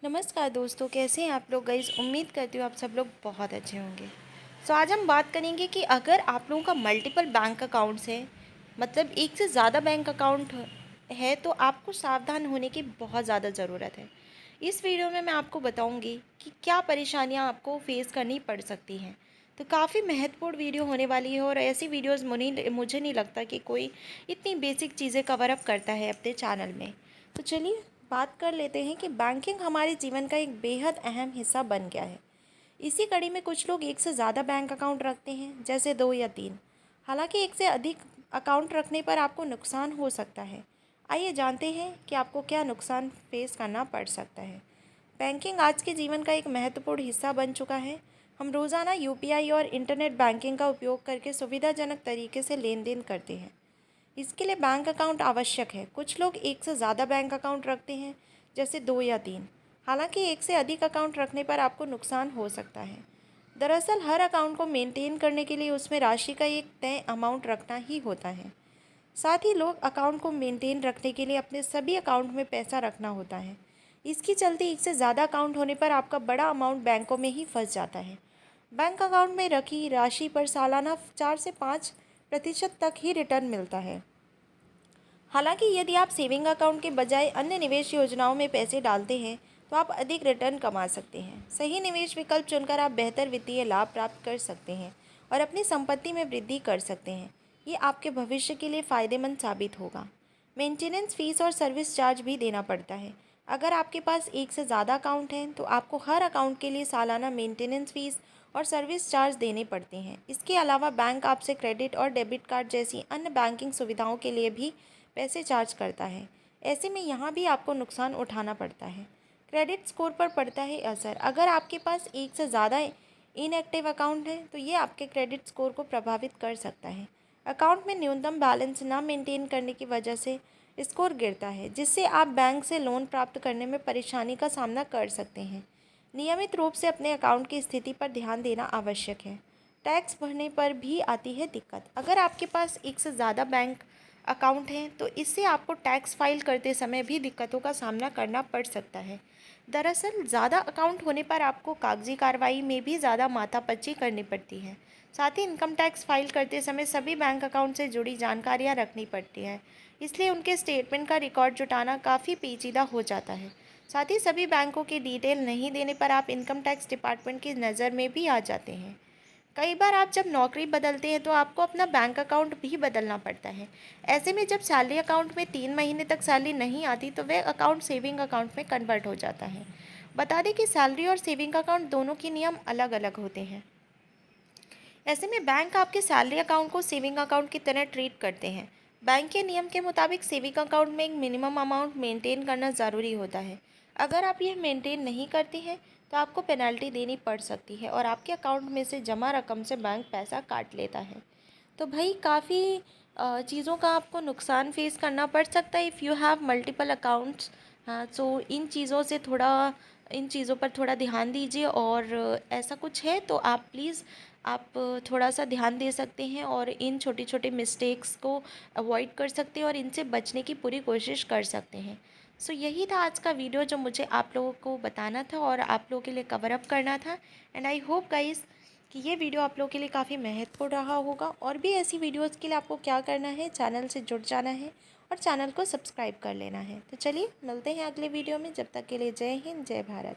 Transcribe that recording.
नमस्कार दोस्तों, कैसे हैं आप लोग। गाइस, उम्मीद करती हूँ आप सब लोग बहुत अच्छे होंगे। आज हम बात करेंगे कि अगर आप लोगों का मल्टीपल बैंक अकाउंट्स है, मतलब एक से ज़्यादा बैंक अकाउंट है, तो आपको सावधान होने की बहुत ज़्यादा ज़रूरत है। इस वीडियो में मैं आपको बताऊंगी कि क्या परेशानियां आपको फेस करनी पड़ सकती हैं। तो काफ़ी महत्वपूर्ण वीडियो होने वाली है और ऐसी वीडियोस मुझे नहीं लगता कि कोई इतनी बेसिक चीज़ें कवर अप करता है अपने चैनल में। तो चलिए बात कर लेते हैं कि बैंकिंग हमारे जीवन का एक बेहद अहम हिस्सा बन गया है। इसी कड़ी में कुछ लोग एक से ज़्यादा बैंक अकाउंट रखते हैं, जैसे 2 या 3। हालांकि एक से अधिक अकाउंट रखने पर आपको नुकसान हो सकता है। आइए जानते हैं कि आपको क्या नुकसान फेस करना पड़ सकता है। बैंकिंग आज के जीवन का एक महत्वपूर्ण हिस्सा बन चुका है। हम रोज़ाना यूपीआई और इंटरनेट बैंकिंग का उपयोग करके सुविधाजनक तरीके से लेन देन करते हैं। इसके लिए बैंक अकाउंट आवश्यक है। कुछ लोग एक से ज़्यादा बैंक अकाउंट रखते हैं, जैसे 2 या 3। हालांकि एक से अधिक अकाउंट रखने पर आपको नुकसान हो सकता है। दरअसल हर अकाउंट को मेंटेन करने के लिए उसमें राशि का एक तय अमाउंट रखना ही होता है। साथ ही लोग अकाउंट को मेंटेन रखने के लिए अपने सभी अकाउंट में पैसा रखना होता है। इसकी चलते एक से ज़्यादा अकाउंट होने पर आपका बड़ा अमाउंट बैंकों में ही फंस जाता है। बैंक अकाउंट में रखी राशि पर सालाना 4 से 5% तक ही रिटर्न मिलता है। हालांकि यदि आप सेविंग अकाउंट के बजाय अन्य निवेश योजनाओं में पैसे डालते हैं, तो आप अधिक रिटर्न कमा सकते हैं। सही निवेश विकल्प चुनकर आप बेहतर वित्तीय लाभ प्राप्त कर सकते हैं और अपनी संपत्ति में वृद्धि कर सकते हैं। ये आपके भविष्य के लिए फ़ायदेमंद साबित होगा। मेंटेनेंस फ़ीस और सर्विस चार्ज भी देना पड़ता है। अगर आपके पास एक से ज़्यादा अकाउंट हैं, तो आपको हर अकाउंट के लिए सालाना मेंटेनेंस फ़ीस और सर्विस चार्ज देने पड़ते हैं। इसके अलावा बैंक आपसे क्रेडिट और डेबिट कार्ड जैसी अन्य बैंकिंग सुविधाओं के लिए भी पैसे चार्ज करता है। ऐसे में यहाँ भी आपको नुकसान उठाना पड़ता है। क्रेडिट स्कोर पर पड़ता है असर। अगर आपके पास एक से ज़्यादा इनएक्टिव अकाउंट है, तो ये आपके क्रेडिट स्कोर को प्रभावित कर सकता है। अकाउंट में न्यूनतम बैलेंस ना मेंटेन करने की वजह से स्कोर गिरता है, जिससे आप बैंक से लोन प्राप्त करने में परेशानी का सामना कर सकते हैं। नियमित रूप से अपने अकाउंट की स्थिति पर ध्यान देना आवश्यक है। टैक्स भरने पर भी आती है दिक्कत। अगर आपके पास एक से ज़्यादा बैंक अकाउंट हैं, तो इससे आपको टैक्स फाइल करते समय भी दिक्कतों का सामना करना पड़ सकता है। दरअसल ज़्यादा अकाउंट होने पर आपको कागजी कार्रवाई में भी ज़्यादा माथापच्ची करनी पड़ती है। साथ ही इनकम टैक्स फाइल करते समय सभी बैंक अकाउंट से जुड़ी जानकारियां रखनी पड़ती है, इसलिए उनके स्टेटमेंट का रिकॉर्ड जुटाना काफ़ी पेचीदा हो जाता है। साथ ही सभी बैंकों की डिटेल नहीं देने पर आप इनकम टैक्स डिपार्टमेंट की नज़र में भी आ जाते हैं। कई बार आप जब नौकरी बदलते हैं, तो आपको अपना बैंक अकाउंट भी बदलना पड़ता है। ऐसे में जब सैलरी अकाउंट में 3 महीने तक सैलरी नहीं आती, तो वह अकाउंट सेविंग अकाउंट में कन्वर्ट हो जाता है। बता दें कि सैलरी और सेविंग अकाउंट दोनों के नियम अलग अलग होते हैं। ऐसे में बैंक आपके सैलरी अकाउंट को सेविंग अकाउंट की तरह ट्रीट करते हैं। बैंक के नियम के मुताबिक सेविंग अकाउंट में एक मिनिमम अमाउंट मेंटेन करना ज़रूरी होता है। अगर आप यह मेंटेन नहीं करते हैं, तो आपको पेनल्टी देनी पड़ सकती है और आपके अकाउंट में से जमा रकम से बैंक पैसा काट लेता है। तो भाई काफ़ी चीज़ों का आपको नुकसान फेस करना पड़ सकता है if you have multiple accounts. हाँ, सो इन चीज़ों पर थोड़ा ध्यान दीजिए, और ऐसा कुछ है तो आप प्लीज़ आप थोड़ा सा ध्यान दे सकते हैं और इन छोटी छोटी मिस्टेक्स को अवॉइड कर सकते हैं और इनसे बचने की पूरी कोशिश कर सकते हैं। सो यही था आज का वीडियो जो मुझे आप लोगों को बताना था और आप लोगों के लिए कवर अप करना था। एंड आई होप गाइस कि ये वीडियो आप लोगों के लिए काफ़ी महत्वपूर्ण रहा होगा। और भी ऐसी वीडियोज़ के लिए आपको क्या करना है, चैनल से जुड़ जाना है और चैनल को सब्सक्राइब कर लेना है। तो चलिए मिलते हैं अगले वीडियो में। जब तक के लिए जय हिंद, जय भारत।